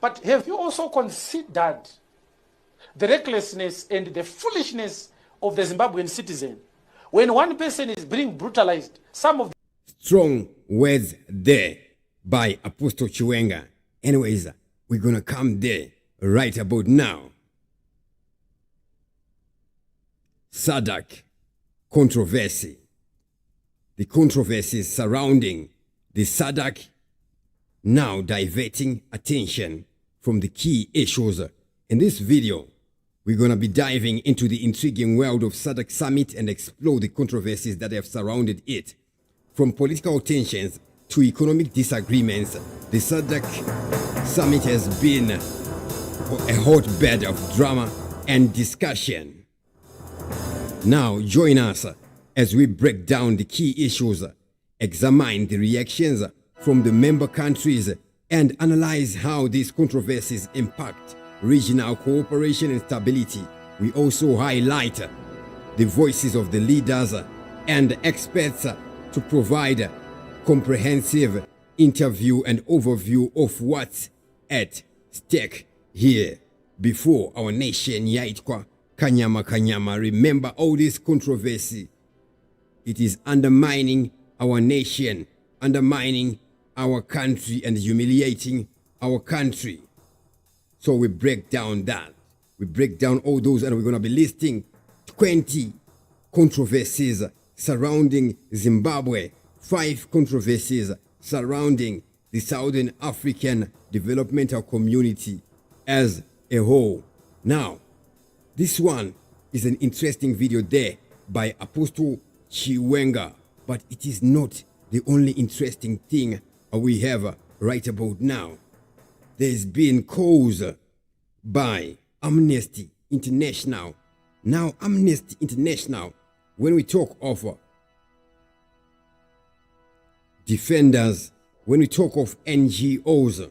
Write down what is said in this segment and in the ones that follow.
But have you also considered the recklessness and the foolishness of the Zimbabwean citizen? When one person is being brutalized, some of the strong words there by Apostle Chiwenga. Anyways, we're going to come there right about now. SADC controversy. The controversies surrounding the SADC now diverting attention from the key issues. In this video, we're going to be diving into the intriguing world of SADC Summit and explore the controversies that have surrounded it. From political tensions to economic disagreements, the SADC Summit has been a hotbed of drama and discussion. Now join us as we break down the key issues, examine the reactions from the member countries, and analyze how these controversies impact regional cooperation and stability. We also highlight the voices of the leaders and experts to provide comprehensive interview and overview of what's at stake here before our nation yaitwa kanyama kanyama. Remember, all this controversy, it is undermining our nation, undermining our country, and humiliating our country. So we break down that. We break down all those, and we're going to be listing 20 controversies surrounding Zimbabwe, 5 controversies surrounding the Southern African Developmental Community as a whole. Now, this one is an interesting video there by Apostle Chiwenga, but it is not the only interesting thing we have right about now. There's been calls by Amnesty International. Now, Amnesty International, when we talk of defenders, when we talk of NGOs,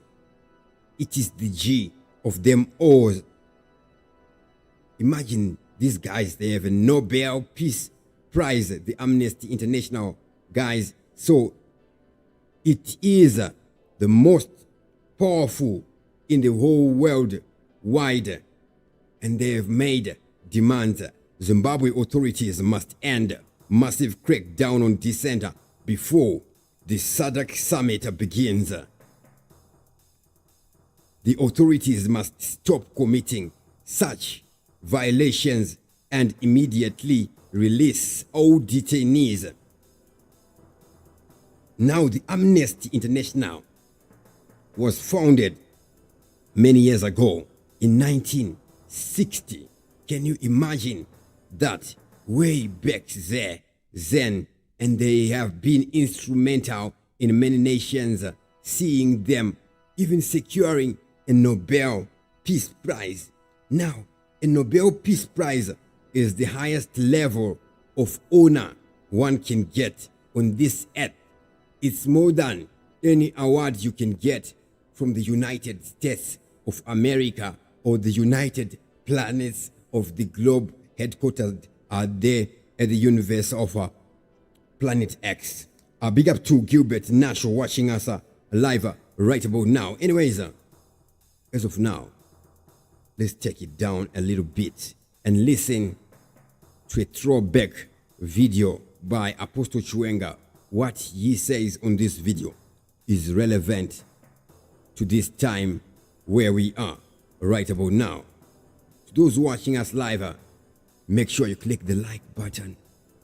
it is the G of them all. Imagine these guys, they have a Nobel Peace Prize, the Amnesty International guys. So it is the most powerful in the whole world wide, and they have made demands. Zimbabwe authorities must end massive crackdown on dissent before the SADC Summit begins. The authorities must stop committing such violations and immediately release all detainees. Now, the Amnesty International was founded many years ago in 1960. Can you imagine that? Way back there, then, and they have been instrumental in many nations, seeing them even securing a Nobel Peace Prize. Now, a Nobel Peace Prize is the highest level of honor one can get on this earth. It's more than any award you can get from the United States of America or the United Planets of the globe headquartered there at the universe of Planet X. Big up to Gilbert Nash for watching us live right about now. Anyways, as of now, let's take it down a little bit and listen to a throwback video by Apostle Chiwenga. What he says on this video is relevant to this time where we are right about now. To those watching us live, make sure you click the like button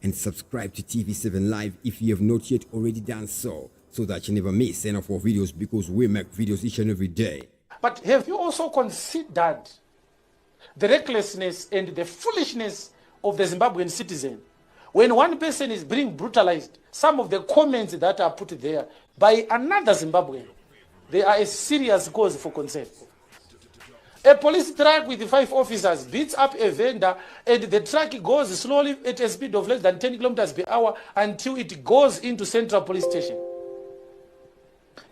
and subscribe to TV7 Live if you have not yet already done so that you never miss any of our videos, because we make videos each and every day. But have you also considered the recklessness and the foolishness of the Zimbabwean citizen? When one person is being brutalized, some of the comments that are put there by another Zimbabwean, they are a serious cause for concern. A police truck with 5 officers beats up a vendor, and the truck goes slowly at a speed of less than 10 kilometers per hour until it goes into Central Police Station.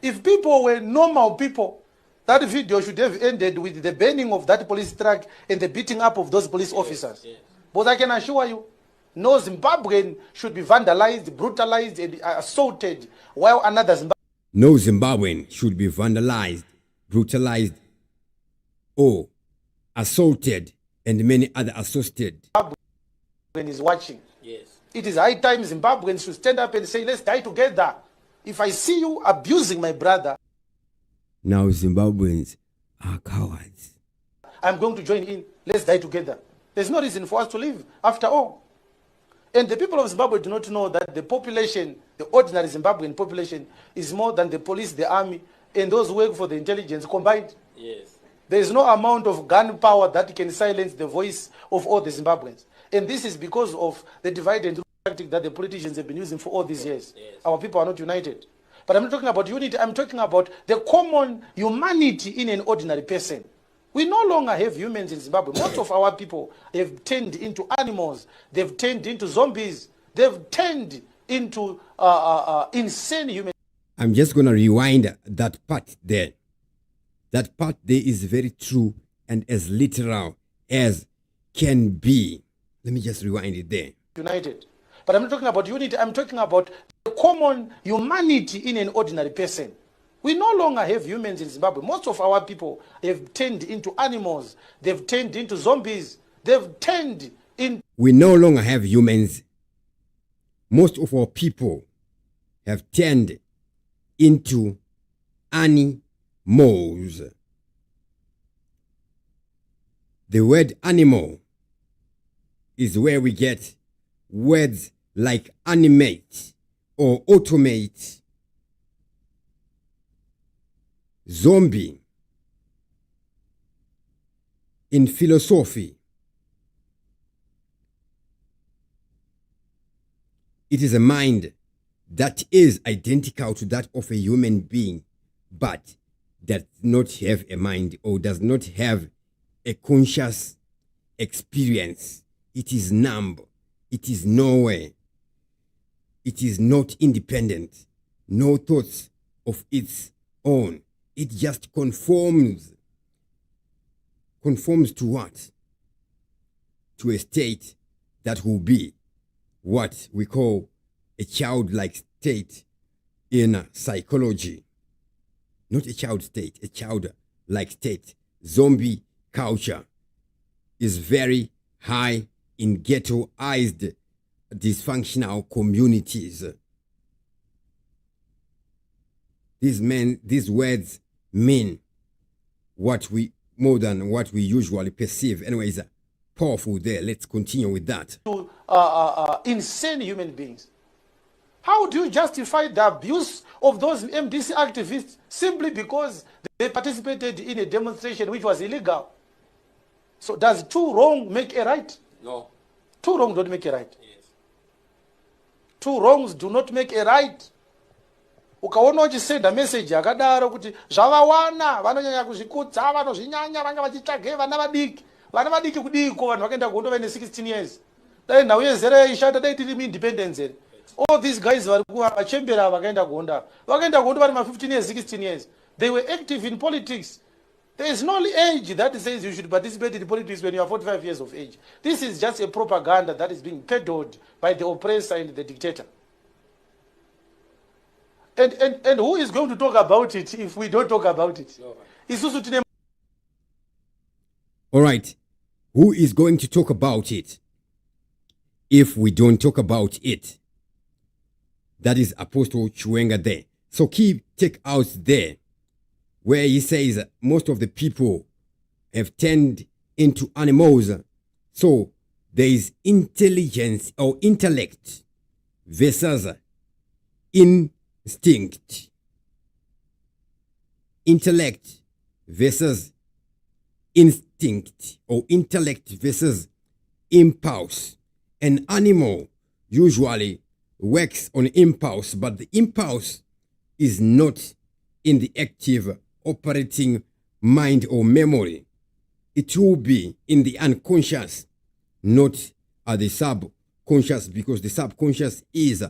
If people were normal people, that video should have ended with the burning of that police truck and the beating up of those police officers. Yes. But I can assure you, no Zimbabwean should be vandalized, brutalized, and assaulted, while another Zimbabwean... No Zimbabwean should be vandalized, brutalized, or assaulted, and many other associated. When he's watching. Yes. It is high time Zimbabweans should stand up and say, let's die together. If I see you abusing my brother, now Zimbabweans are cowards. I'm going to join in. Let's die together. There's no reason for us to live after all. And the people of Zimbabwe do not know that the population, the ordinary Zimbabwean population, is more than the police, the army, and those who work for the intelligence combined. Yes. There is no amount of gun power that can silence the voice of all the Zimbabweans. And this is because of the divide and rule tactic that the politicians have been using for all these years. Yes. Our people are not united. But I'm not talking about unity. I'm talking about the common humanity in an ordinary person. We no longer have humans in Zimbabwe. Most of our people have turned into animals. They've turned into zombies. They've turned into insane humans. I'm just going to rewind that part there. That part there is very true and as literal as can be. Let me just rewind it there. United. But I'm not talking about unity. I'm talking about the common humanity in an ordinary person. We no longer have humans in Zimbabwe. Most of our people have turned into animals. They've turned into zombies. They've turned in. We no longer have humans. Most of our people have turned into animals. The word animal is where we get words like animate or automate, zombie. In philosophy, it is a mind that is identical to that of a human being, but does not have a mind or does not have a conscious experience. It is numb. It is nowhere. It is not independent. No thoughts of its own. It just conforms. Conforms to what? To a state that will be what we call a childlike state in psychology. Not a child state, a childlike state. Zombie culture is very high in ghettoized, dysfunctional communities. These words mean what we more than what we usually perceive. Anyways, powerful there. Let's continue with that. To insane human beings. How do you justify the abuse of those MDC activists simply because they participated in a demonstration which was illegal? So does two wrong make a right? No. Two wrongs don't make a right. Yes. Two wrongs do not make a right. Ukaona uchisenda message yakadaro kuti zvavawana vanonyanya kuzvikudza vanozvinyanya vanga vachitsvage vana vadiki kudiko vanhu vakaenda kuhondo vaine 16 years dai nhau yezera yaishata dai tiri independence here. All these guys vari vachembera vakaenda kuhondo vari ma 15 years 16 years. They were active in politics. There is no age that says you should participate in politics when you are 45 years of age. This is just a propaganda that is being peddled by the oppressor and the dictator. And who is going to talk about it if we don't talk about it? No. All right. Who is going to talk about it if we don't talk about it? That is Apostle Chiwenga there. So take out there where he says most of the people have turned into animals. So there is intelligence or intellect versus instinct. Intellect versus instinct, or intellect versus impulse. An animal usually works on impulse, but the impulse is not in the active operating mind or memory. It will be in the unconscious, not at the subconscious, because the subconscious is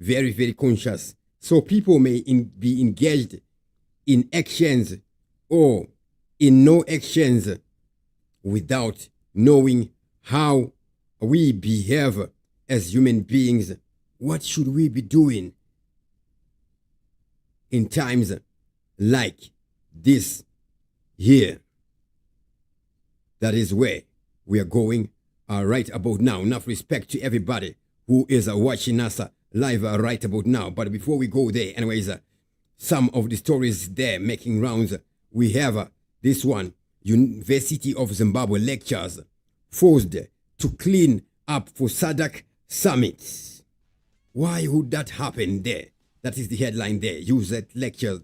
very, very conscious. So people may be engaged in actions or in no actions without knowing how we behave as human beings. What should we be doing in times like this here? That is where we are going right about now. Enough respect to everybody who is watching us live right about now. But before we go there, anyways, some of the stories there making rounds. We have this one. University of Zimbabwe lectures forced to clean up for SADC Summit. Why would that happen there? That is the headline there. Use that lecture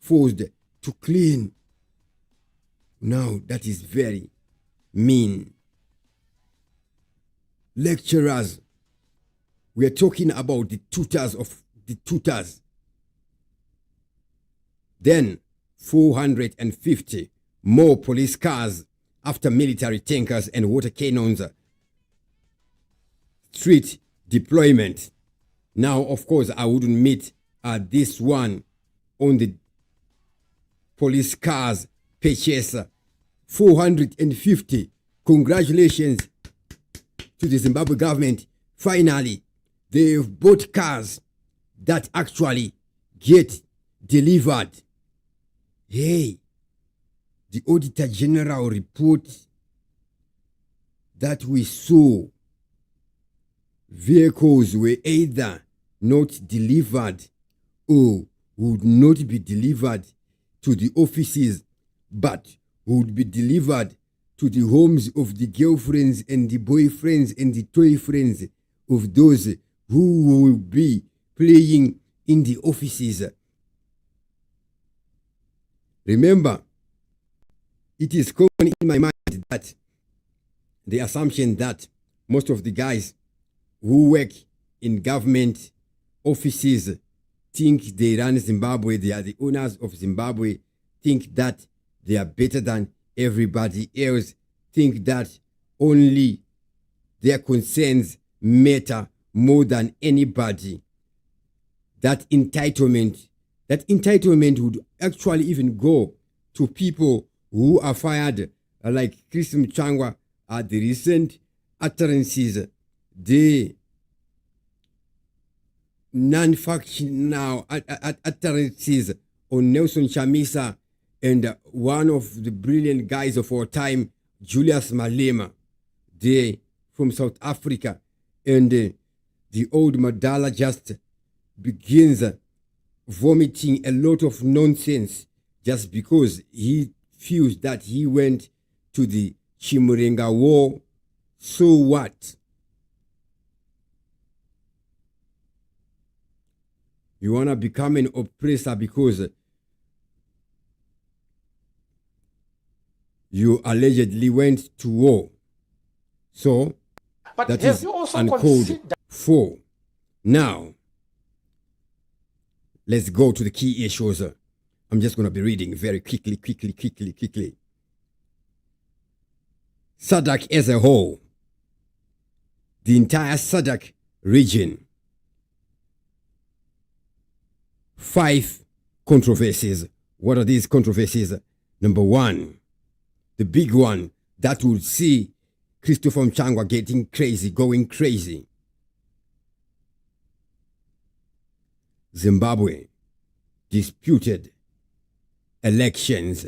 forced to clean. Now that is very mean. Lecturers, we are talking about the tutors of the tutors. Then 450 more police cars after military tankers and water cannons street deployment. Now, of course, I wouldn't meet this one on the police cars purchase. 450. Congratulations to the Zimbabwe government. Finally, they've bought cars that actually get delivered. Hey, the Auditor General report that we saw, vehicles were either not delivered or would not be delivered to the offices, but would be delivered to the homes of the girlfriends and the boyfriends and the toy friends of those who will be playing in the offices. Remember, it is common in my mind that the assumption that most of the guys who work in government offices think they run Zimbabwe, they are the owners of Zimbabwe, think that they are better than everybody else, think that only their concerns matter more than anybody. That entitlement would actually even go to people who are fired, like Chris Mnangagwa, the recent utterances, the non-factional utterances on Nelson Chamisa and one of the brilliant guys of our time, Julius Malema, from South Africa. And the old Madala just begins vomiting a lot of nonsense just because he feels that he went to the Chiwenga war. So what? You want to become an oppressor because you allegedly went to war. So but that have is you also uncalled for. Now, let's go to the key issues. I'm just going to be reading very quickly. SADC as a whole, the entire SADC region, 5 controversies. What are these controversies? Number 1, the big one that would see Christopher Mnangagwa getting crazy, going crazy. Zimbabwe disputed elections.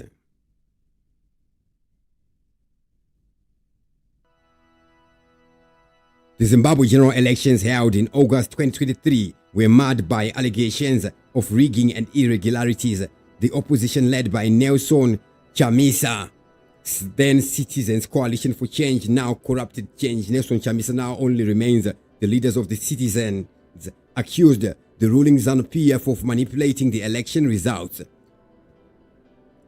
The Zimbabwe general elections held in August 2023 were marred by allegations of rigging and irregularities. The opposition, led by Nelson Chamisa, then Citizens Coalition for Change, now Corrupted Change. Nelson Chamisa now only remains the leaders of the Citizens, accused the ruling ZANU-PF of manipulating the election results.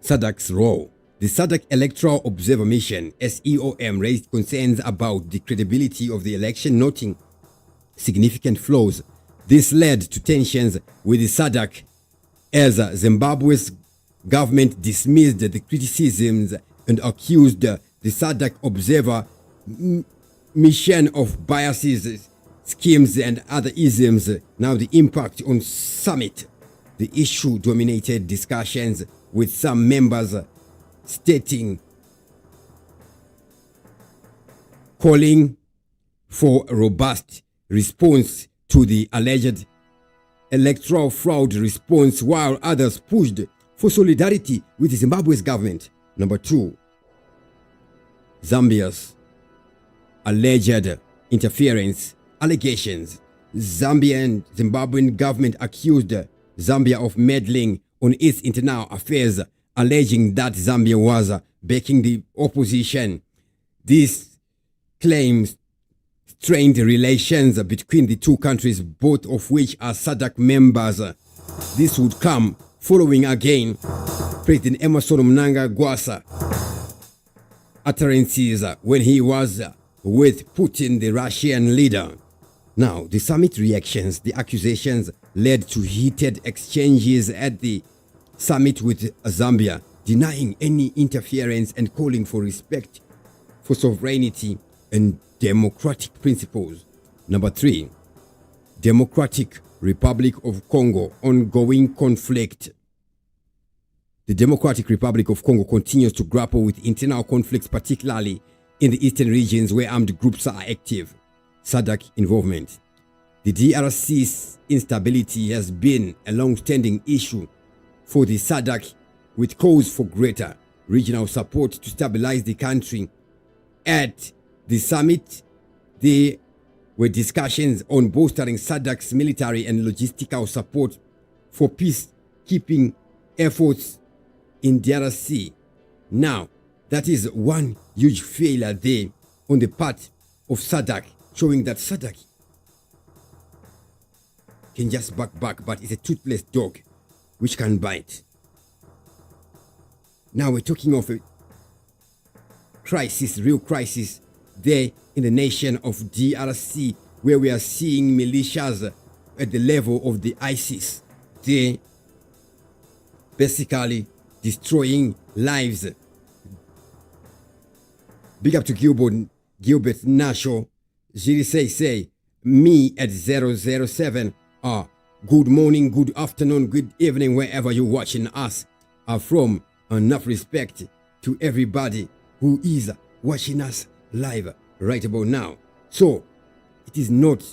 SADC's role. The SADC Electoral Observer Mission, SEOM, raised concerns about the credibility of the election, noting significant flaws. This led to tensions with the SADC as Zimbabwe's government dismissed the criticisms and accused the SADC Observer Mission of biases, schemes and other isms. Now the impact on summit. The issue dominated discussions, with some members stating calling for a robust response to the alleged electoral fraud response, while others pushed for solidarity with Zimbabwe's government. Number 2, Zambia's alleged interference allegations. Zambia and Zimbabwean government accused Zambia of meddling on its internal affairs, alleging that Zambia was backing the opposition. These claims strained relations between the two countries, both of which are SADC members. This would come following again President Emerson Mnangagwa's utterances when he was with Putin, the Russian leader. Now, the summit reactions, the accusations led to heated exchanges at the summit, with Zambia denying any interference and calling for respect for sovereignty and democratic principles. Number 3, Democratic Republic of Congo, ongoing conflict. The Democratic Republic of Congo continues to grapple with internal conflicts, particularly in the eastern regions where armed groups are active. SADC involvement. The DRC's instability has been a long-standing issue for the SADC, with calls for greater regional support to stabilize the country. At the summit, there were discussions on bolstering SADC's military and logistical support for peacekeeping efforts in DRC. Now, that is one huge failure there on the part of SADC, showing that SADC can just back, but it's a toothless dog which can bite. Now we're talking of a crisis, real crisis there in the nation of DRC, where we are seeing militias at the level of the ISIS. They basically destroying lives. Big up to Gilbert Nasho. Jiri say me at 007. Good morning, good afternoon, good evening, wherever you're watching us are from. Enough respect to everybody who is watching us live right about now. So it is not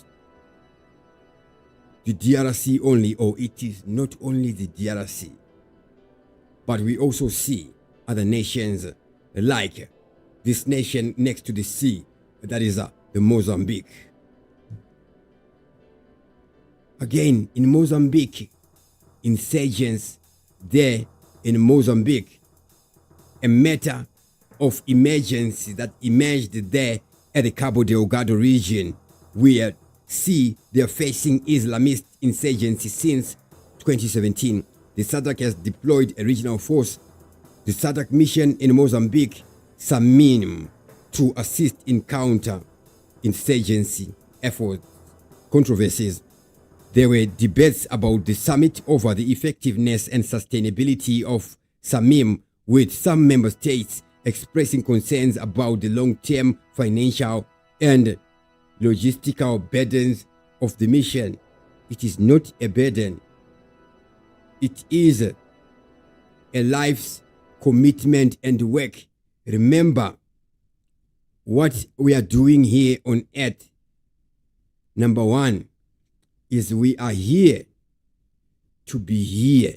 the DRC only, or it is not only the DRC, but we also see other nations like this nation next to the sea, that is the Mozambique. Again, in Mozambique, insurgents there in Mozambique, a matter of emergency that emerged there at the Cabo Delgado region, where they are facing Islamist insurgency since 2017. The SADC has deployed a regional force, the SADC mission in Mozambique, SAMIM, to assist in counter-insurgency efforts. Controversies. There were debates about the summit over the effectiveness and sustainability of SAMIM, with some member states expressing concerns about the long-term financial and logistical burdens of the mission. It is not a burden. It is a life's commitment and work. Remember what we are doing here on earth. Number 1 is we are here to be here.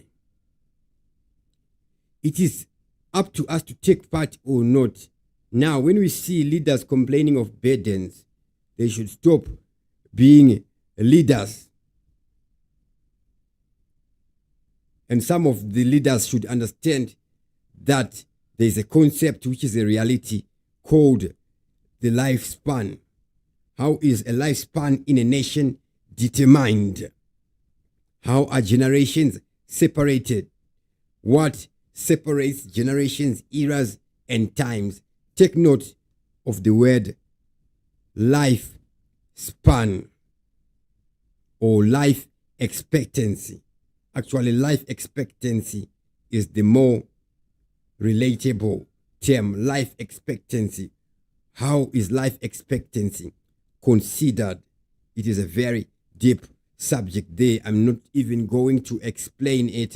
It is up to us to take part or not. Now, when we see leaders complaining of burdens, they should stop being leaders. And some of the leaders should understand that there is a concept which is a reality called the lifespan. How is a lifespan in a nation determined? How are generations separated? What separates generations, eras, and times? Take note of the word lifespan or life expectancy. Actually, life expectancy is the more relatable term. Life expectancy. How is life expectancy considered? It is a very deep subject there. I'm not even going to explain it.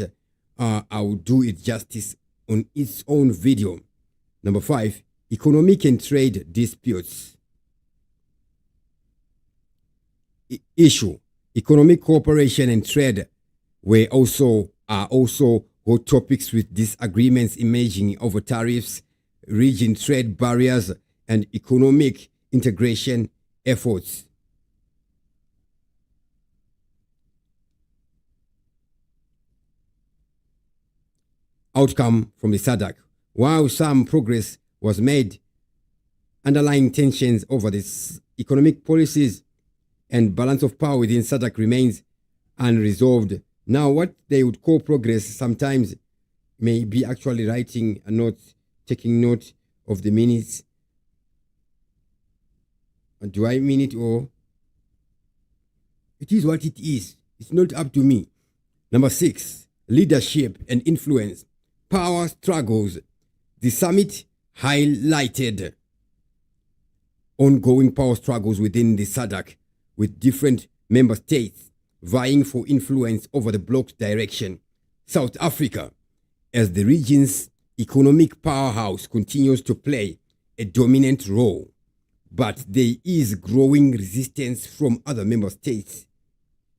I will do it justice on its own video. Number 5, economic and trade disputes. Issue. Economic cooperation and trade are also hot topics, with disagreements emerging over tariffs, region trade barriers, and economic integration efforts. Outcome from the SADC. While some progress was made, underlying tensions over this economic policies and balance of power within SADC remains unresolved. Now, what they would call progress sometimes may be actually writing a note, taking note of the minutes. Do I mean it, or it is what it is? It's not up to me. Number 6, leadership and influence. Power struggles. The summit highlighted ongoing power struggles within the SADC, with different member states vying for influence over the bloc's direction. South Africa, as the region's economic powerhouse, continues to play a dominant role, but there is growing resistance from other member states,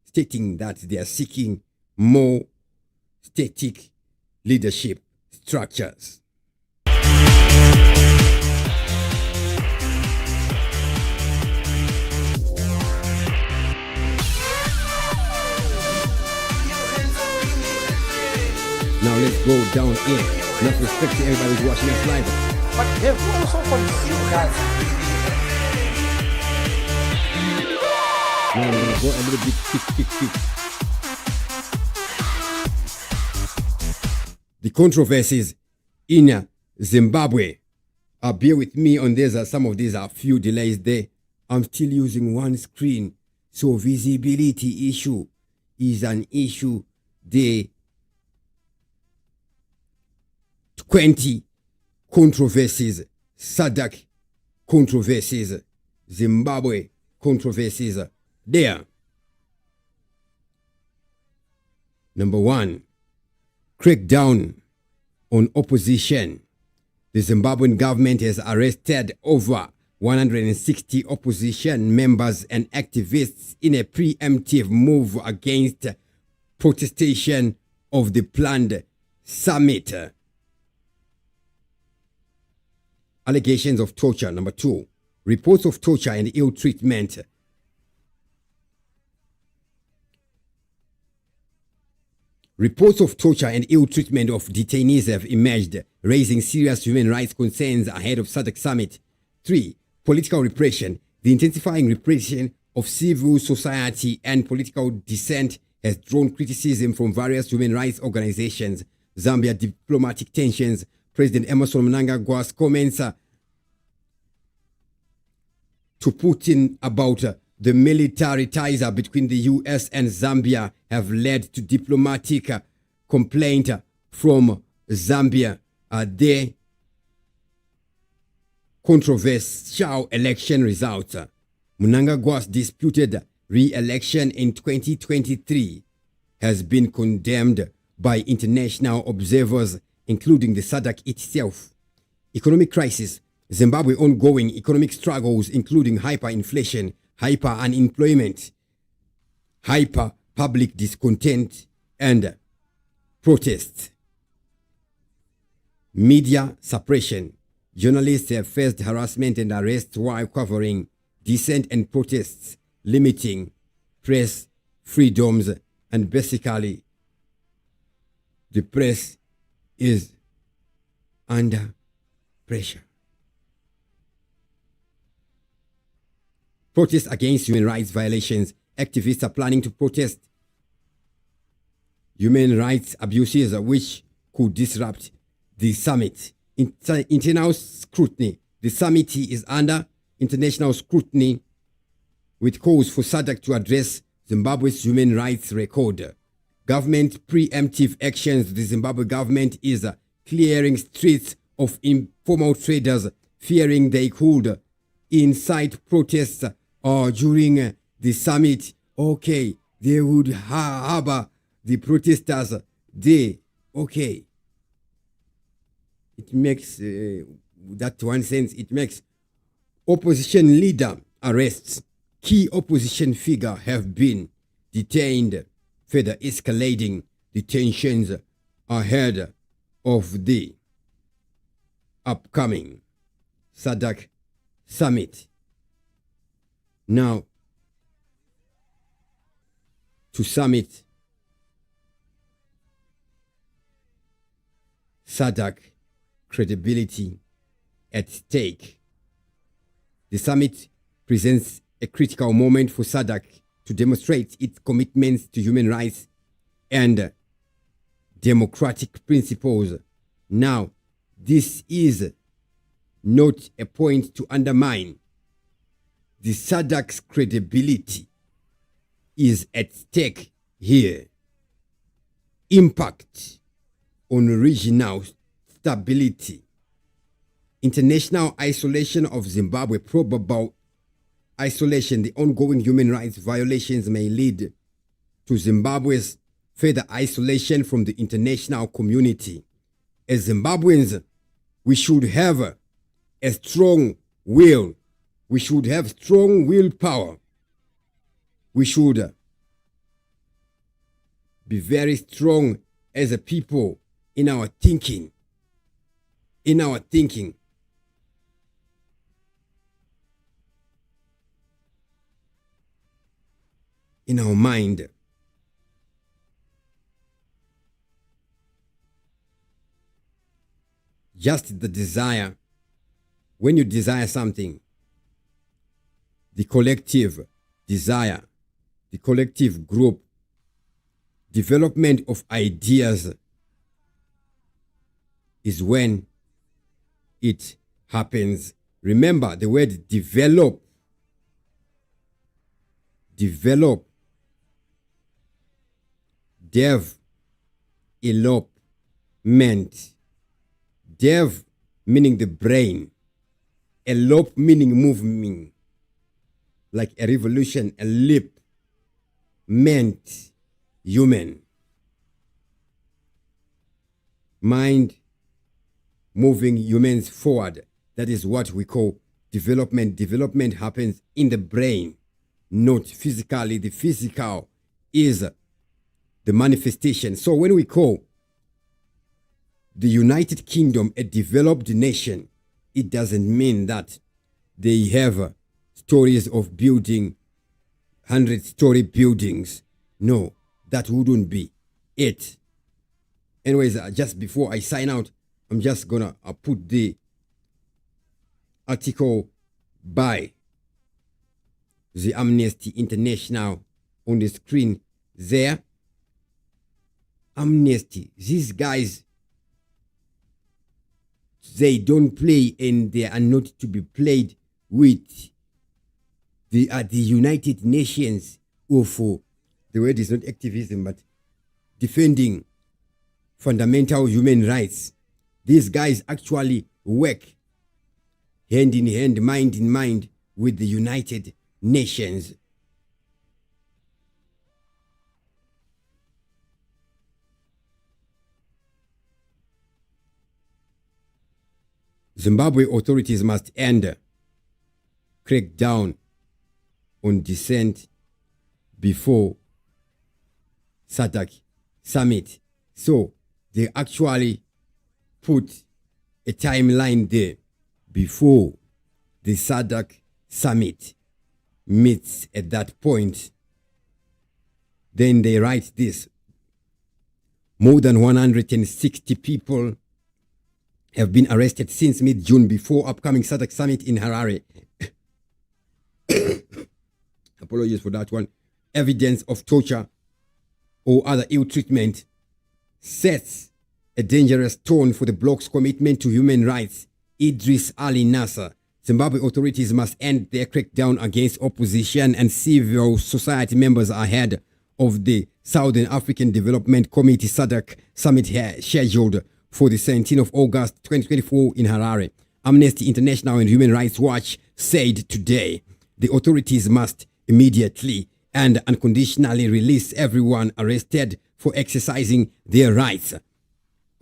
stating that they are seeking more static leadership structures. Now let's go down here. Enough respect to everybody who's watching us live. But have you also considered that? Now I'm going to go a little bit quick. The controversies in Zimbabwe. Bear with me on this. Some of these are few delays there. I'm still using one screen. So visibility issue is an issue there. 20 controversies, SADC controversies, Zimbabwe controversies. There. Number 1, crackdown on opposition. The Zimbabwean government has arrested over 160 opposition members and activists in a preemptive move against protestation of the planned summit. Allegations of torture. Number 2, reports of torture and ill treatment. Reports of torture and ill treatment of detainees have emerged, raising serious human rights concerns ahead of SADC Summit. 3, political repression. The intensifying repression of civil society and political dissent has drawn criticism from various human rights organizations. Zambia diplomatic tensions. President Emerson Mnangagwa's comments to Putin about the military ties between the US and Zambia have led to diplomatic complaint from Zambia. The controversial election results. Mnangagwa's disputed re-election in 2023 has been condemned by international observers, including the SADC itself. Economic crisis. Zimbabwe ongoing economic struggles, including hyperinflation, hyper-unemployment, hyper-public discontent, and protests. Media suppression. Journalists have faced harassment and arrests while covering dissent and protests, limiting press freedoms, and basically the press is under pressure. Protests against human rights violations. Activists are planning to protest human rights abuses which could disrupt the summit. Internal scrutiny. The summit is under international scrutiny, with calls for SADC to address Zimbabwe's human rights record. Government preemptive actions. The Zimbabwe government is clearing streets of informal traders, fearing they could incite protests during the summit. Okay, they would harbor the protesters there. Okay. It makes, that one sense, it makes opposition leader arrests. Key opposition figure have been detained, further escalating the tensions ahead of the upcoming SADC Summit. Now, to summit SADC credibility at stake. The summit presents a critical moment for SADC to demonstrate its commitments to human rights and democratic principles. Now, this is not a point to undermine. The SADC's credibility is at stake here. Impact on regional stability. International isolation of Zimbabwe, probable isolation, the ongoing human rights violations may lead to Zimbabwe's further isolation from the international community. As Zimbabweans, we should have a strong will. We should have strong willpower. We should be very strong as a people in our thinking. In our thinking. In our mind. Just the desire. When you desire something, the collective desire, the collective group, development of ideas is when it happens. Remember the word develop. Develop. Dev. Elopement. Dev meaning the brain. Elope meaning moving. Like a revolution, a leap. Meant human. Mind moving humans forward. That is what we call development. Development happens in the brain, not physically. The physical is the manifestation. So when we call the United Kingdom a developed nation, it doesn't mean that they have stories of building 100-story buildings. No, that wouldn't be it. Anyways, just before I sign out, I'm just gonna put the article by the Amnesty International on the screen there. Amnesty, these guys, they don't play and they are not to be played with. They are the United Nations of, the word is not activism, but defending fundamental human rights. These guys actually work hand in hand, mind in mind with the United Nations. Zimbabwe authorities must end crackdown on dissent before SADC Summit. So they actually put a timeline there before the SADC Summit meets at that point. Then they write this. More than 160 people have been arrested since mid-June before upcoming SADC Summit in Harare. Apologies for that one. Evidence of torture or other ill treatment sets a dangerous tone for the bloc's commitment to human rights. Idris Ali Nasser. Zimbabwe authorities must end their crackdown against opposition and civil society members ahead of the Southern African Development Committee SADC Summit scheduled for the 17th of August 2024 in Harare. Amnesty International and Human Rights Watch said today the authorities must immediately and unconditionally release everyone arrested for exercising their rights.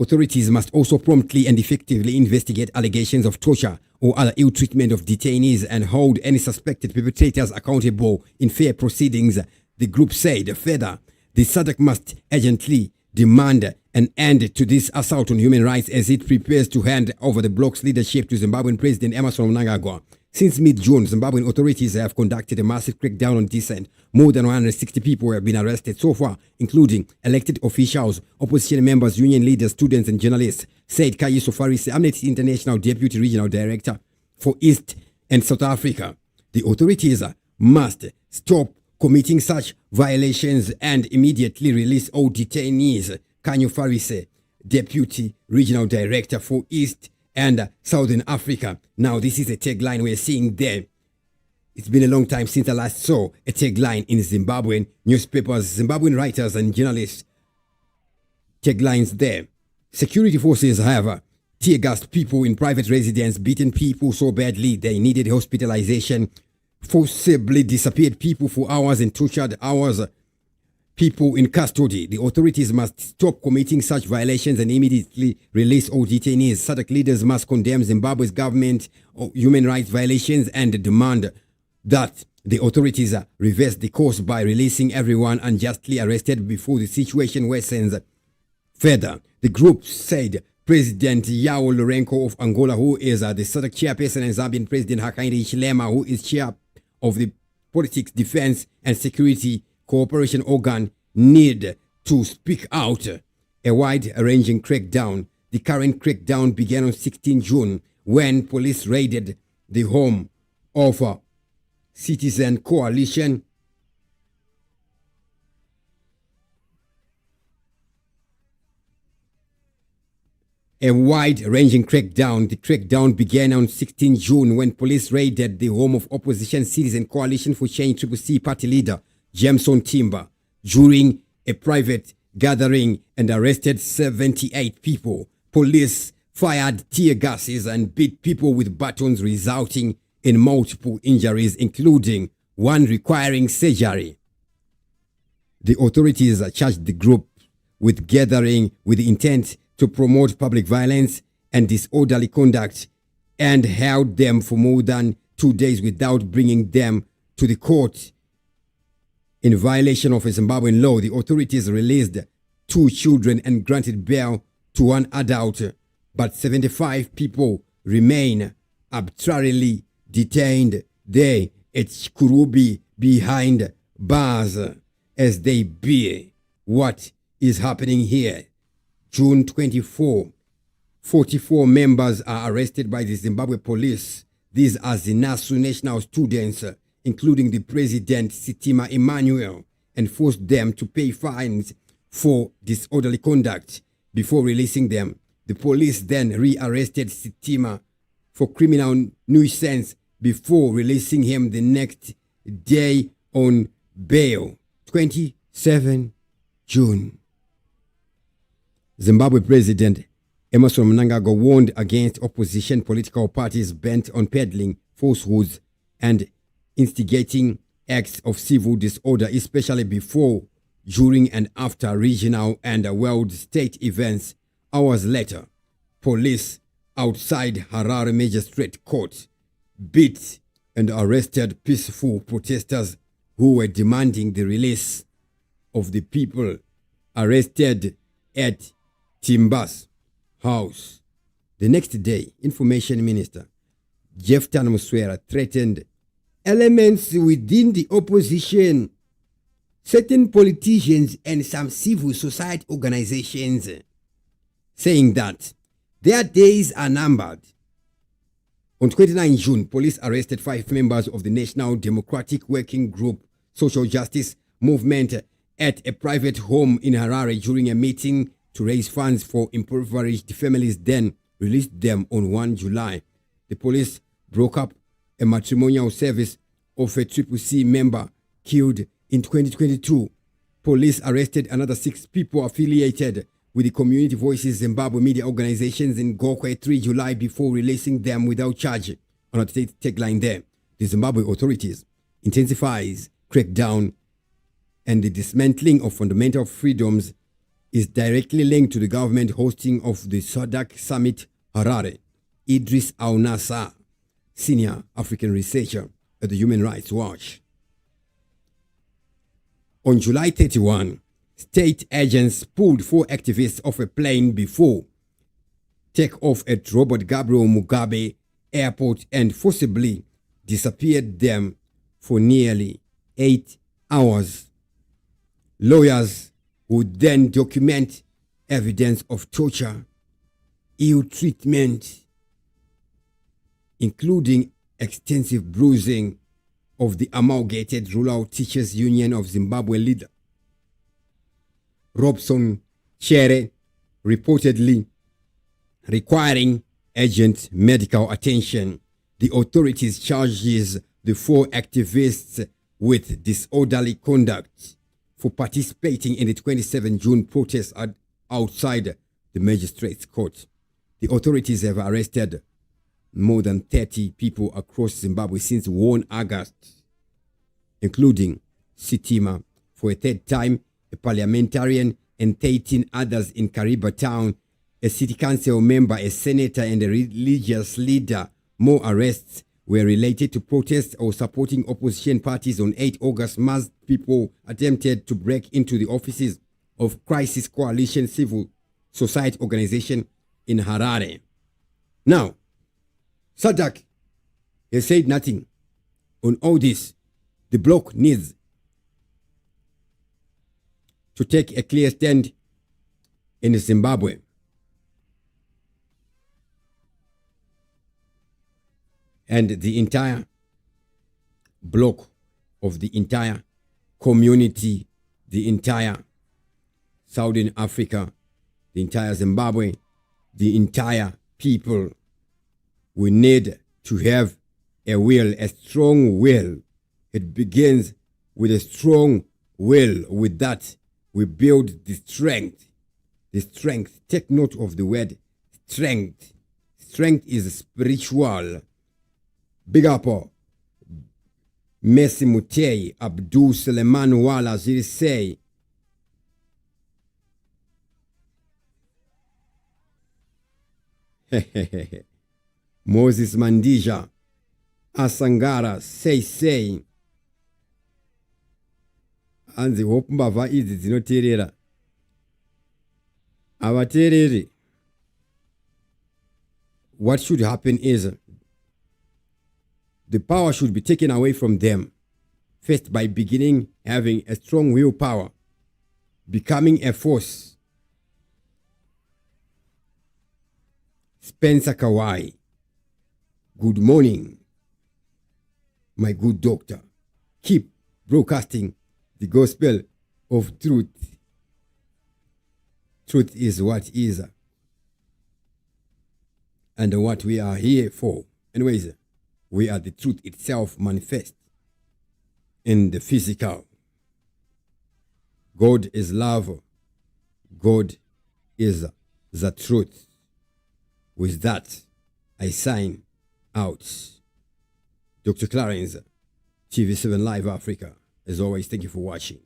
Authorities must also promptly and effectively investigate allegations of torture or other ill treatment of detainees and hold any suspected perpetrators accountable in fair proceedings, the group said. Further, the SADC must urgently demand an end to this assault on human rights as it prepares to hand over the bloc's leadership to Zimbabwean President Emerson Mnangagwa. Since mid-June, Zimbabwean authorities have conducted a massive crackdown on dissent. More than 160 people have been arrested so far, including elected officials, opposition members, union leaders, students, and journalists, said Kayiso Farise, Amnesty International Deputy Regional Director for East and South Africa. The authorities must stop committing such violations and immediately release all detainees. Kayiso Farise, Deputy Regional Director for East and Southern Africa. Now, this is a tagline we're seeing there. It's been a long time since I last saw a tagline in Zimbabwean newspapers, Zimbabwean writers and journalists. Taglines there. Security forces have tear-gassed people in private residence, beaten people so badly they needed hospitalization, forcibly disappeared people for hours and tortured people in custody. The authorities must stop committing such violations and immediately release all detainees. SADC leaders must condemn Zimbabwe's government of human rights violations and demand that the authorities reverse the course by releasing everyone unjustly arrested before the situation worsens further. The group said President João Lourenço of Angola, who is the SADC chairperson, and Zambian President Hakainde Hichilema, who is chair of the Politics, Defense and Security Cooperation organ, need to speak out. A wide-ranging crackdown. The current crackdown began on 16 June when police raided the home of a citizen coalition a wide-ranging crackdown. The crackdown began on 16 June when police raided the home of opposition Citizen Coalition for Change CCC party leader Emerson during a private gathering and arrested 78 people. Police fired tear gases and beat people with batons, resulting in multiple injuries, including one requiring surgery. The authorities charged the group with gathering with the intent to promote public violence and disorderly conduct and held them for more than 2 days without bringing them to the court. In violation of a Zimbabwean law, the authorities released 2 children and granted bail to 1 adult, but 75 people remain arbitrarily detained there at Kurubi behind bars as they bear. What is happening here? June 24, 44 members are arrested by the Zimbabwe police. These are ZINASU national students, including the president Sitima Emmanuel, and forced them to pay fines for disorderly conduct before releasing them. The police then rearrested Sitima for criminal nuisance before releasing him the next day on bail. 27 June. Zimbabwe President Emerson Mnangagwa warned against opposition political parties bent on peddling falsehoods and instigating acts of civil disorder, especially before, during, and after regional and world state events. Hours later, police outside Harare Magistrate Court beat and arrested peaceful protesters who were demanding the release of the people arrested at Timba's house. The next day, Information Minister Jeftan Muswera threatened elements within the opposition, certain politicians, and some civil society organizations, saying that their days are numbered. On 29 June, police arrested 5 members of the National Democratic Working Group Social Justice Movement at a private home in Harare during a meeting to raise funds for impoverished families, then released them on 1 July. The police broke up a matrimonial service of a CCC member killed in 2022. Police arrested another 6 people affiliated with the Community Voices Zimbabwe media organizations in Gokwe 3 July before releasing them without charge. On a tagline there, the Zimbabwe authorities intensifies crackdown and the dismantling of fundamental freedoms is directly linked to the government hosting of the SADC Summit Harare. Idris Al-Nassar, senior African researcher at the Human Rights Watch. On July 31, state agents pulled 4 activists off a plane before takeoff at Robert Gabriel Mugabe Airport and forcibly disappeared them for nearly 8 hours. Lawyers would then document evidence of torture, ill treatment, including extensive bruising of the amalgamated Rural Teachers Union of Zimbabwe leader Robson Chere, reportedly requiring urgent medical attention. The authorities charges the 4 activists with disorderly conduct for participating in the 27 June protest outside the magistrate's court. The authorities have arrested more than 30 people across Zimbabwe since 1 August, including Sitima for a 3rd time, a parliamentarian, and 13 others in Kariba town, a city council member, a senator, and a religious leader. More arrests were related to protests or supporting opposition parties. On 8 August, masked people attempted to break into the offices of Crisis Coalition civil society organization in Harare. Now, SADC has said nothing on all this. The bloc needs to take a clear stand in Zimbabwe. And the entire bloc of the entire community, the entire Southern Africa, the entire Zimbabwe, the entire people, we need to have a will, a strong will. It begins with a strong will. With that, we build the strength. The strength. Take note of the word strength. Strength is spiritual. Big up, Messi Mutei, Abdul Suleiman Wala, say. Moses Mandija, Asangara, say. Anzi hope mbava izi dzinoterera. Avatereri. What should happen is the power should be taken away from them. First, by beginning having a strong willpower, becoming a force. Spencer Kawai, good morning, my good doctor. Keep broadcasting the gospel of truth. Truth is what is and what we are here for. Anyways, we are the truth itself manifest in the physical. God is love. God is the truth. With that, I sign out. Dr. Clarence, TV7 Live Africa. As always, thank you for watching.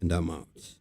And I'm out.